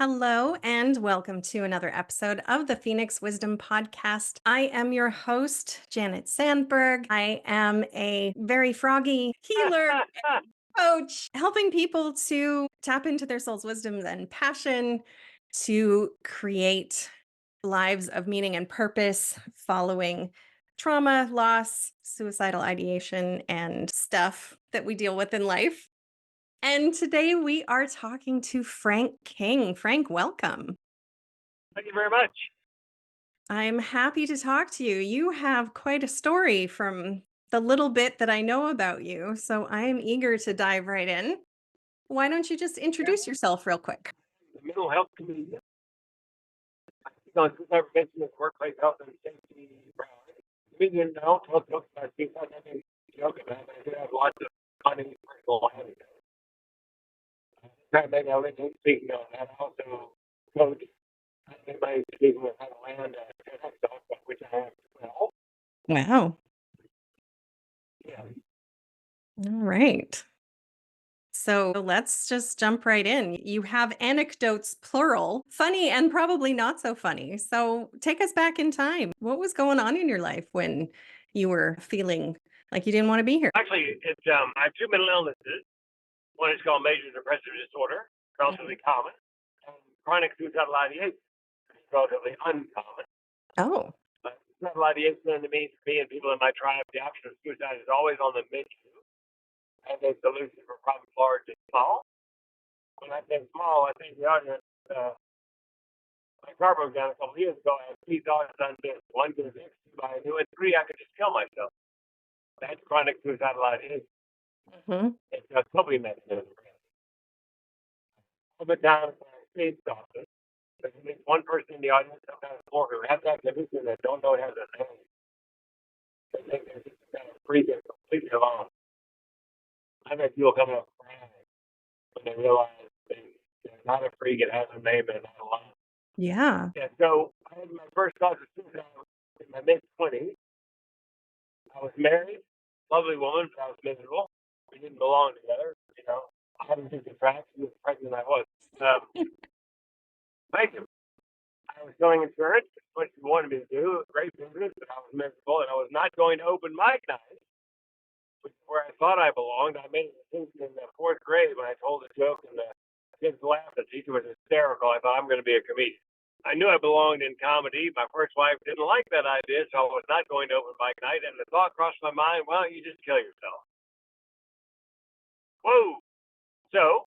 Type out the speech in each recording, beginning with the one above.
Hello, and welcome to another episode of the Phoenix Wisdom Podcast. I am your host, Janet Sandberg. I am a very froggy healer coach, helping people to tap into their soul's wisdom and passion to create lives of meaning and purpose following trauma, loss, suicidal ideation, and stuff that we deal with in life. And today we are talking to Frank King. Frank, welcome. Thank you very much. I'm happy to talk to you. You have quite a story from the little bit that I know about you, so I am eager to dive right in. Why don't you just Yeah, introduce yourself real quick? the mental health committee. Since I mentioned this workplace health and safety comedian, I don't tell jokes about suicide. I think joke about it, but I do have lots of funny personal anecdotes. Try to make a living speaking on that. I also coach anybody speaking of how to land a texto, which I have as well. Wow. Yeah. All right. So let's just jump right in. You have anecdotes, plural, funny and probably not so funny. So take us back in time. What was going on in your life when you were feeling like you didn't want to be here? Actually, it's I have two mental illnesses. One is called major depressive disorder, relatively common, and chronic suicidal ideation, relatively uncommon. Oh, But suicidal ideation to me and people in my tribe, the option of suicide is always on the menu as a solution for problems large and small. When I say small, I think the audience, my car broke down a couple of years ago. I had three thoughts on this. One could fix, two I knew, and three, I could just kill myself. That's chronic suicidal ideation. hmm, It's a coping mechanism. All the time, when I see something, there's at least one person in the audience, sometimes more, who has that condition that don't know it has a name. They think they're just kind of freak and completely alone. I've had people come up crying when they realize they're not a freak, it has a name, and not alone. yeah. Yeah, so I had my first thoughts of suicide in my mid 20s. I was married, lovely woman, but I was miserable. We didn't belong together, you know. I hadn't been contract, she was pregnant, I was. Thank you. I was selling insurance, what she wanted me to do, a great business, but I was miserable, and I was not going to open mic night, which is where I thought I belonged. I made a decision in the fourth grade when I told a joke, and the kids laughed. The teacher was hysterical. I thought I'm going to be a comedian. I knew I belonged in comedy. My first wife didn't like that idea, so I was not going to open mic night. And the thought crossed my mind, why don't you just kill yourself? Whoa! So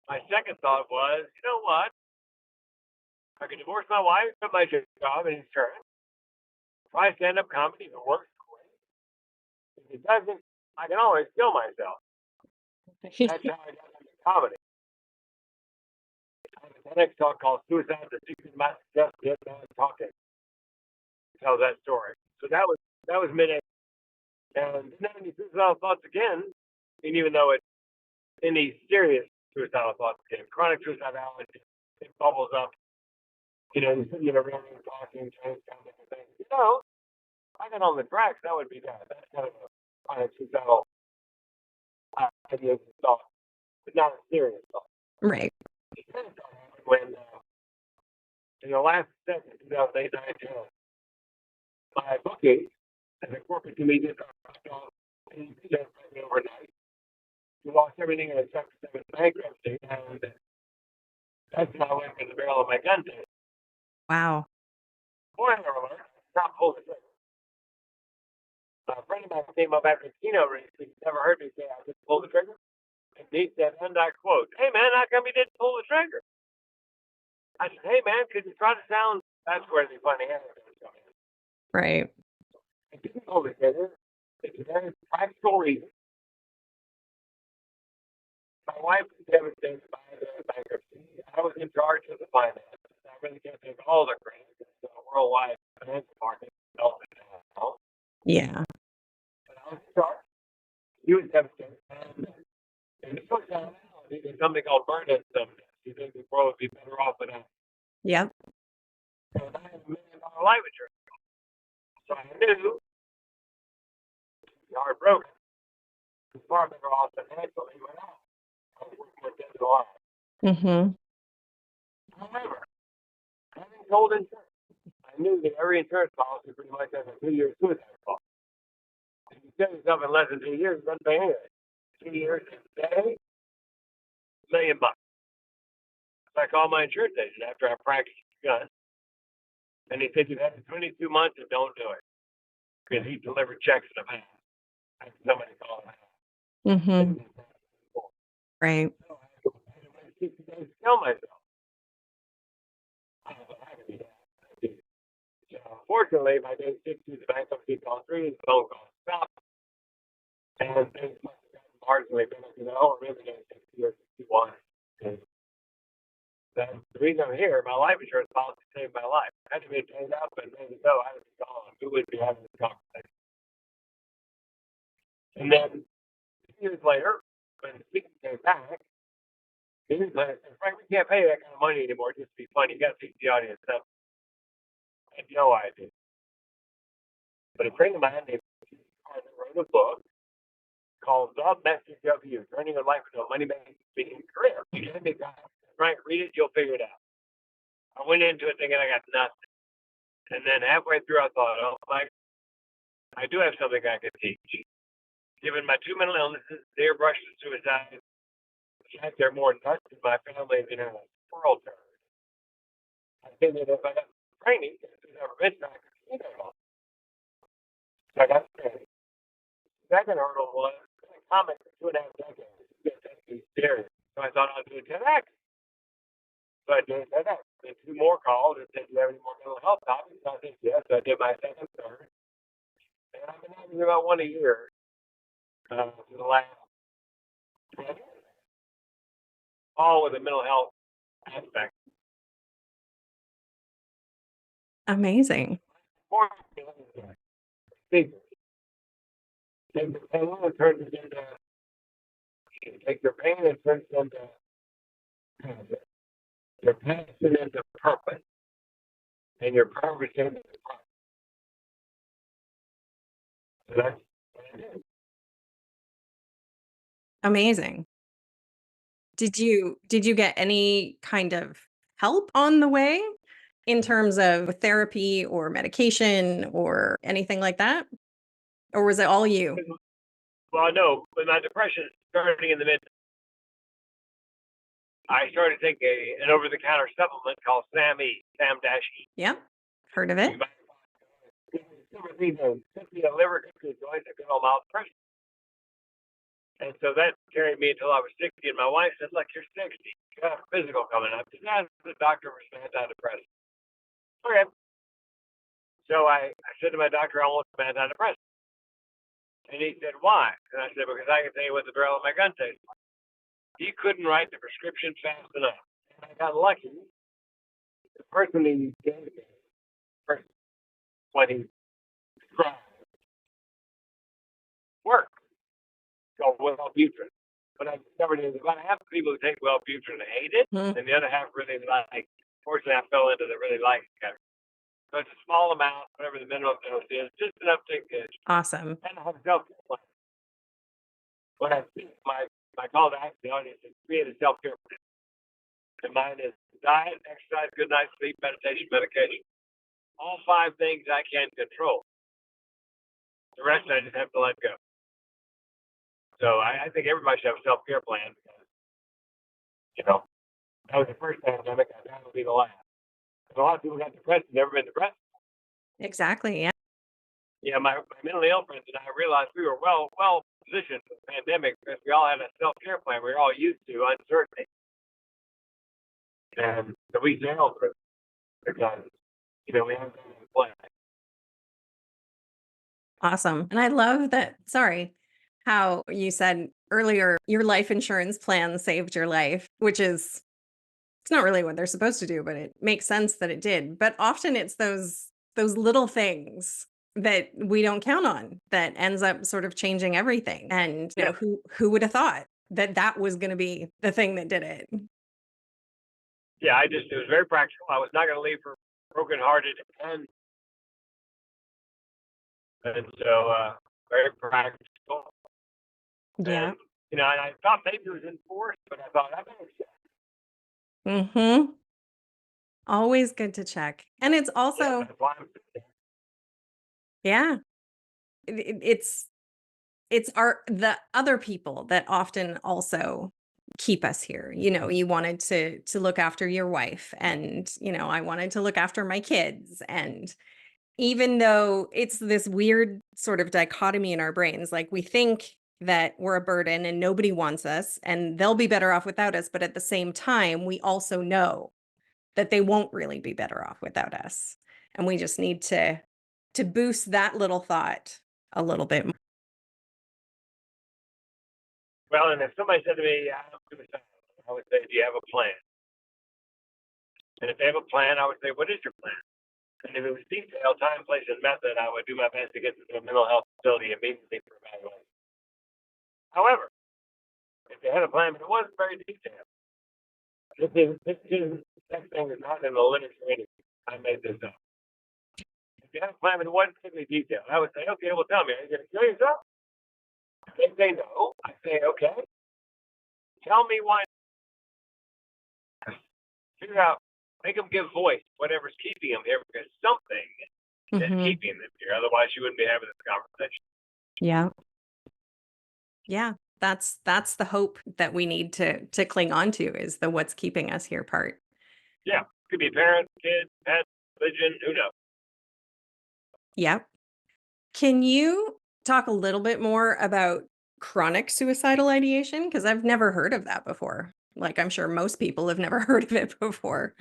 my second thought was, you know what? I could divorce my wife, quit my job in insurance, try stand-up comedy. If it works, great. If it doesn't, I can always kill myself. That's how I got into comedy. I have a TEDx talk called "Suicide: The Secret Not Just Get Bad Talking." Tells that story. So that was mid, and didn't have any suicidal thoughts again. And even though it's any serious suicidal thoughts again, chronic suicidality, it bubbles up. You know, you're sitting in a room talking, trying to come and things. You know, if I got on the tracks, that would be that. That's kind of a chronic suicidal idea of thought, but not a serious thought. Right. It kind of happened when, in the last second, 2008, my booking as a corporate comedian dropped off 80% overnight. We lost everything in a Chapter 7 bankruptcy, and that's when I went for the barrel of my gun test. Wow. Spoiler alert, not pull the trigger. A friend of mine came up after the keynote race. He'd never heard me say I didn't pull the trigger. And he said, and I quote, "Hey man, how come you didn't pull the trigger?" I said, "Hey man, could you try to sound?" That's where the funny anecdotes come in. Right. I didn't pull the trigger. It's a very practical reason. My wife was devastated by the bankruptcy. I was in charge of the finances. I really can't take all the credit. It's a worldwide financial market. But Yeah. I was in charge. He was devastated. And in the personality, there's something called burden someday. You think the world would be better off without. Yep. And I had $1 million life insurance. So I knew the heartbroken was far better off financially without. I was working with dead alive. Hmm. told insurance. I knew that every insurance policy pretty much has a 2-year suicide policy. If you kill yourself in less than 2 years, you don't pay anything. 2 years today, $1 million. So I called my insurance agent after I practiced gun, and he said, "You've had it 22 months and don't do it." Because he delivered checks in the past. I had somebody call him out. Mm-hmm. Right. So I had to wait 60 days to kill myself. I was like, "I can do that." I did. So fortunately, by day 60, the bankruptcy call 3, the phone call stopped, and things must have gotten marginally better because I don't remember day 60 or 61. And that's the reason I'm here. My life insurance policy saved my life. I had to be paid up and ready to go. I would be gone. We wouldn't be having this conversation. And then 2 years later, when the speaker came back, years later, said, "Frank, we can't pay you that kind of money anymore just to be funny. You got to teach the audience something." I had no idea. But a friend of mine named Carter wrote a book called The Message of You, Turning Your Life into a Money-Making Speaking Career. He gave me a guide. Frank, read it, you'll figure it out. I went into it thinking I got nothing. And then halfway through, I thought, oh, Mike, I do have something I could teach. Given my 2 mental illnesses, deer brush and suicide, the fact they're more nuts in my family than in a squirrel turd, I think that if I got training, prevention, I could see that all. So I got training. The second hurdle was a comic for 2.5 decades. It's going to be serious. So I thought I'd do a TEDx. So I did TEDx. Then 2 more calls and said, "Do you have any more mental health topics?" So I said, yes. So I did my second, third. And I've been having about one a year for the last 12 years, all with a mental health aspect. Amazing. More speakers. Take the pain and turn it into, take your pain and turn it into passion. Your passion into purpose. And your purpose into purpose. So that's what I did. Amazing. Did you get any kind of help on the way in terms of therapy or medication or anything like that? Or was it all you? Well, no, with my depression starting in the mid, I started taking an over-the-counter supplement called SAM-E, Sam-E. Yeah. Heard of it? You might could be a liver, could be a joint, a good old mild depression. And so that carried me until I was 60. And my wife said, "Look, you're 60. You got a physical coming up." She asked the doctor for some antidepressant. Okay. So I said to my doctor, "I want some antidepressant." And he said, "Why?" And I said, "Because I can tell you what the barrel of my gun tastes like." He couldn't write the prescription fast enough. And I got lucky. The person he gave me, first, when he prescribed, worked. Called Wellbutrin. What I discovered is about half the people who take Wellbutrin hate it, Mhm. and the other half really like it. Fortunately, I fell into the really like it. So it's a small amount, whatever the minimum dose is, just enough to take it. Awesome. And I have a self-care plan. When I speak, my call to action to the audience is create a self-care plan. And mine is diet, exercise, good night's sleep, meditation, medication. All 5 things I can control. The rest I just have to let go. So I think everybody should have a self-care plan because, you know, that was the first pandemic. I doubt it'll be the last. A lot of people got depressed and never been depressed. Exactly. Yeah. Yeah, my mentally ill friends and I realized we were well positioned for the pandemic because we all had a self-care plan. We were all used to uncertainty. And so we sailed through it because, we have that in plan. Awesome. And I love that. Sorry, how you said earlier your life insurance plan saved your life, which is it's not really what they're supposed to do, but it makes sense that it did. But often it's those little things that we don't count on that ends up sort of changing everything. And Yeah, who would have thought that that was going to be the thing that did it? yeah. It was very practical. I was not going to leave her brokenhearted and so very practical. Yeah. And and I thought maybe it was enforced, but I thought I better check. Mhm. always good to check. And it's Yeah, also, that's why I'm sitting yeah, it's our the other people that often also keep us here. You wanted to look after your wife, and I wanted to look after my kids. And even though it's this weird sort of dichotomy in our brains, like we think that we're a burden and nobody wants us and they'll be better off without us, but at the same time we also know that they won't really be better off without us, and we just need to boost that little thought a little bit more. Well, and if somebody said to me, "Yeah, I'm suicidal," I would say, "Do you have a plan?" And if they have a plan, I would say, "What is your plan?" And if it was detailed, time, place, and method, I would do my best to get to a mental health facility immediately for evaluation. However, if they had a plan, but it wasn't very detailed, this next thing is not in the literature anyway. I made this up. If you had a plan, but it wasn't particularly detailed, I would say, "Okay, well, tell me, are you going to kill yourself?" If they say no, I say, "Okay, tell me why." Figure out, make them give voice, whatever's keeping them here, because something is Hmm. keeping them here. Otherwise, you wouldn't be having this conversation. Yeah. Yeah. That's the hope that we need to cling on to, is the what's keeping us here part. Yeah, could be parent, kid, pet, religion, who knows? Yep. Can you talk a little bit more about chronic suicidal ideation? Because I've never heard of that before. Like, I'm sure most people have never heard of it before.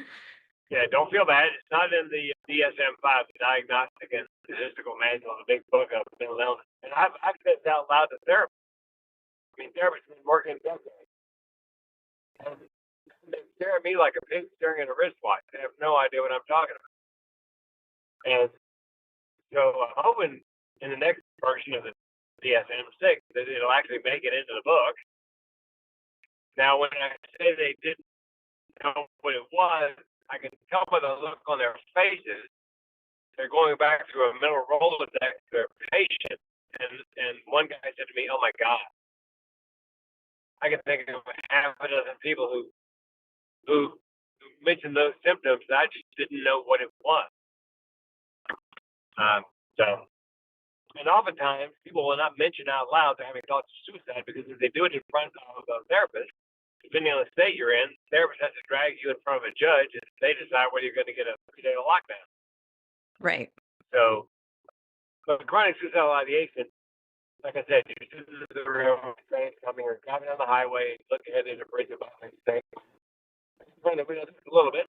Yeah, don't feel bad. It's not in the DSM-5, the Diagnostic and Statistical Manual, the big book of mental illness. And I've said this out loud to therapists. I mean, therapists have been working decades. And they stare at me like a pig staring at a wristwatch. They have no idea what I'm talking about. And so I'm hoping in the next version of the DSM-6 that it'll actually make it into the book. Now, when I say they didn't know what it was, I can tell by the look on their faces. They're going back through a mental Rolodex of their patient. And one guy said to me, "Oh my God, I can think of half a dozen people who mentioned those symptoms. And I just didn't know what it was." Um, so, and oftentimes people will not mention out loud they're having thoughts of suicide, because if they do it in front of a therapist, depending on the state you're in, the therapist has to drag you in front of a judge and they decide whether you're going to get a 3-day lockdown. Right. So, but chronic suicidal ideation, like I said, you sit in the room, train coming, or driving on the highway, look ahead at a bridge above, and think, "Turn the wheel just a little bit,"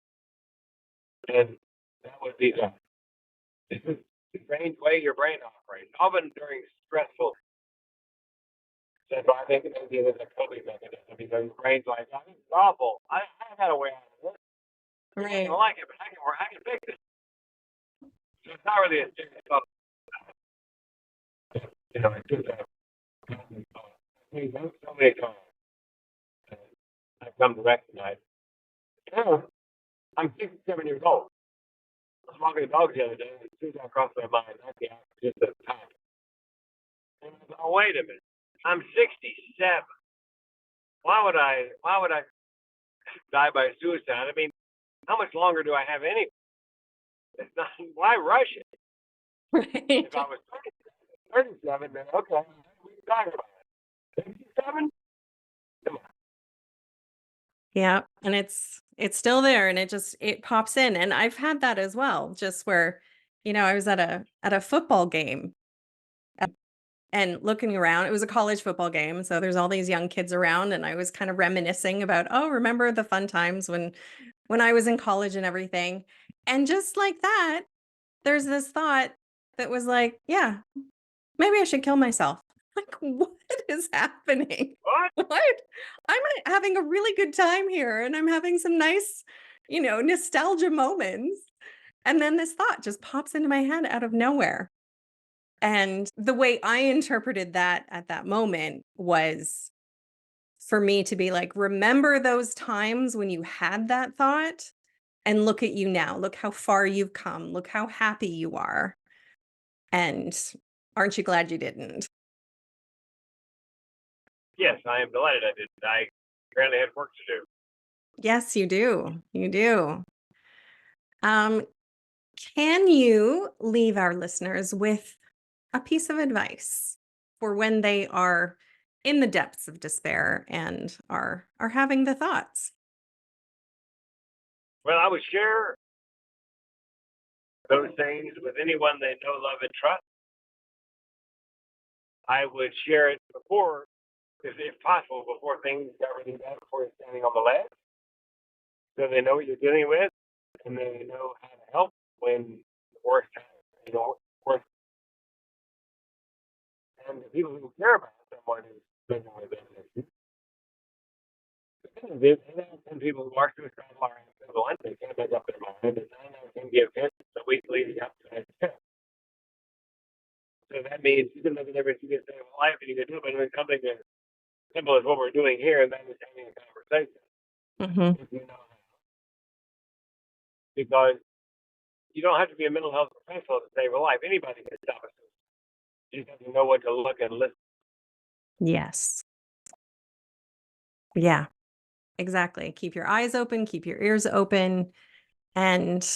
and that would be the strange way your brain operates, often during stressful. So I think maybe it is a coping mechanism, because your brain's like, "Oh, this is awful. I got a way out of this. You're not Right. gonna like it, but I can fix it." So it's not really a serious thought. It's just a so many times I've come to recognize. Yeah, I'm 67 years old. I was walking the dogs the other day, and as soon as I crossed my mind, that's the act just at the time. And I thought, wait a minute, I'm 67. Why would I die by suicide? I mean, how much longer do I have anyway? It's not, why rush it? Right. If I was 37, then okay, we can talk about it. 67? Come on. Yeah, and it's still there, and it pops in, and I've had that as well, just where, I was at a football game, and looking around. It was a college football game, so there's all these young kids around, and I was kind of reminiscing about, "Oh, remember the fun times when I was in college and everything." And just like that, there's this thought that was like, "Yeah, maybe I should kill myself." Like, what is happening? What? What? I'm having a really good time here, and I'm having some nice, nostalgia moments. And then this thought just pops into my head out of nowhere. And the way I interpreted that at that moment was for me to be like, remember those times when you had that thought, and look at you now. Look how far you've come. Look how happy you are. And aren't you glad you didn't? Yes, I am delighted I did. I apparently had work to do. Yes, you do. You do. Um, can you leave our listeners with a piece of advice for when they are in the depths of despair and are having the thoughts? Well, I would share those things with anyone they know, love, and trust. I would share it before, if possible, before things got really bad, before you're standing on the ledge, so they know what you're dealing with and they know how to help when the worst happens. Worst, and the people who care about someone who's living with it. There's 8 out of 10 people who are suicidal are ambivalent. They can't make up their mind, and 9 out of 10 give hints the week leading up to that test. So that means you can look at everything you can say of life and you can do it, but it's something as simple as what we're doing here, and that is having a conversation. Hmm. If you know how. Because you don't have to be a mental health professional to save a life. Anybody can stop a suicide. You just have to know what to look and listen. Yes. Yeah, exactly. Keep your eyes open, keep your ears open, and,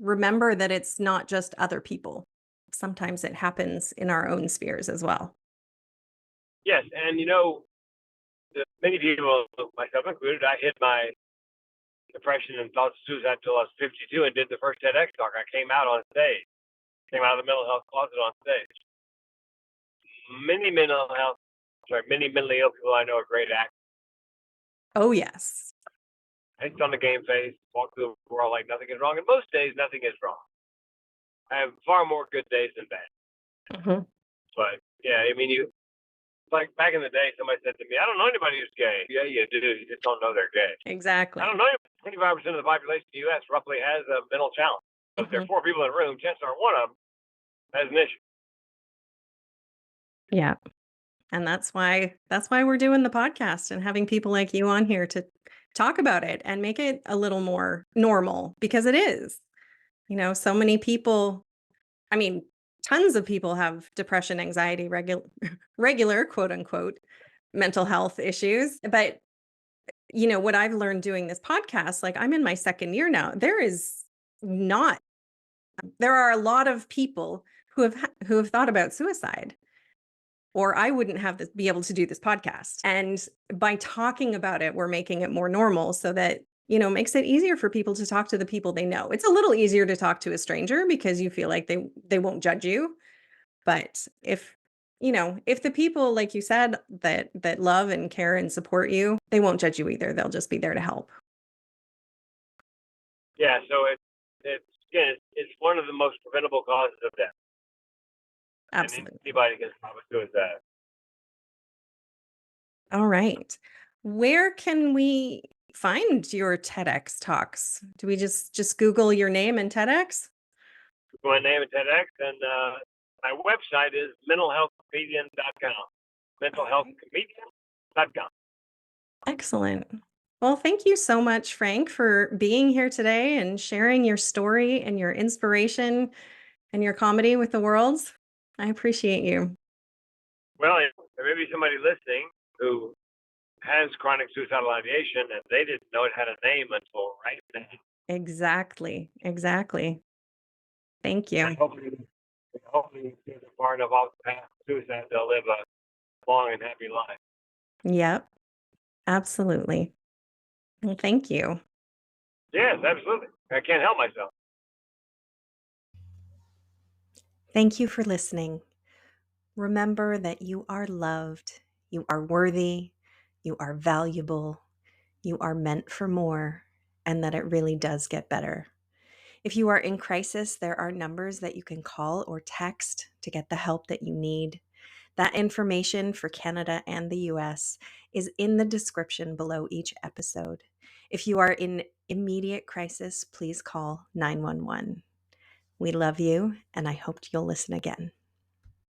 remember that it's not just other people. Sometimes it happens in our own spheres as well. Yes, and many people, myself included, I hit my depression and thoughts of suicide until I was 52 and did the first TEDx talk. I came out on stage, came out of the mental health closet on stage. Many many mentally ill people I know are great actors. Oh, yes. Hit on the game face, walk through the world like nothing is wrong. And most days, nothing is wrong. I have far more good days than bad. Hmm. But yeah, I mean, like back in the day, somebody said to me, "I don't know anybody who's gay." Yeah, you do. You just don't know they're gay. I Exactly. don't know. 25% of the population in the U.S. roughly has a mental challenge. So if there Hmm. are 4 people in a room, chances are one of them has an issue. Yeah. And that's why we're doing the podcast and having people like you on here to talk about it and make it a little more normal because it is. So many people, I mean, tons of people have depression, anxiety, regular quote unquote mental health issues. But what I've learned doing this podcast, like I'm in my second year now, not there are a lot of people who have thought about suicide, or I wouldn't have be able to do this podcast. And by talking about it, we're making it more normal so that, makes it easier for people to talk to the people they know. It's a little easier to talk to a stranger because you feel like they won't judge you. But if the people, like you said, that love and care and support you, they won't judge you either. They'll just be there to help. Yeah, so it's one of the most preventable causes of death, and Absolutely. anybody can stop a suicide. All right. Where can we find your TEDx talks? Do we just Google your name and TEDx? My name is TEDx, and my website is mentalhealthcomedian.com. All right. Mentalhealthcomedian.com. Excellent. Well, thank you so much, Frank, for being here today and sharing your story and your inspiration and your comedy with the world. I appreciate you. Well, there may be somebody listening who has chronic suicidal ideation, and they didn't know it had a name until right now. Exactly. Exactly. Thank And you. hopefully, if they're far enough off the path of suicide, they'll live a long and happy life. Yep. Absolutely. Well, thank you. Yes, absolutely. I can't help myself. Thank you for listening. Remember that you are loved, you are worthy, you are valuable, you are meant for more, and that it really does get better. If you are in crisis, there are numbers that you can call or text to get the help that you need. That information for Canada and the US is in the description below each episode. If you are in immediate crisis, please call 911. We love you, and I hope you'll listen again.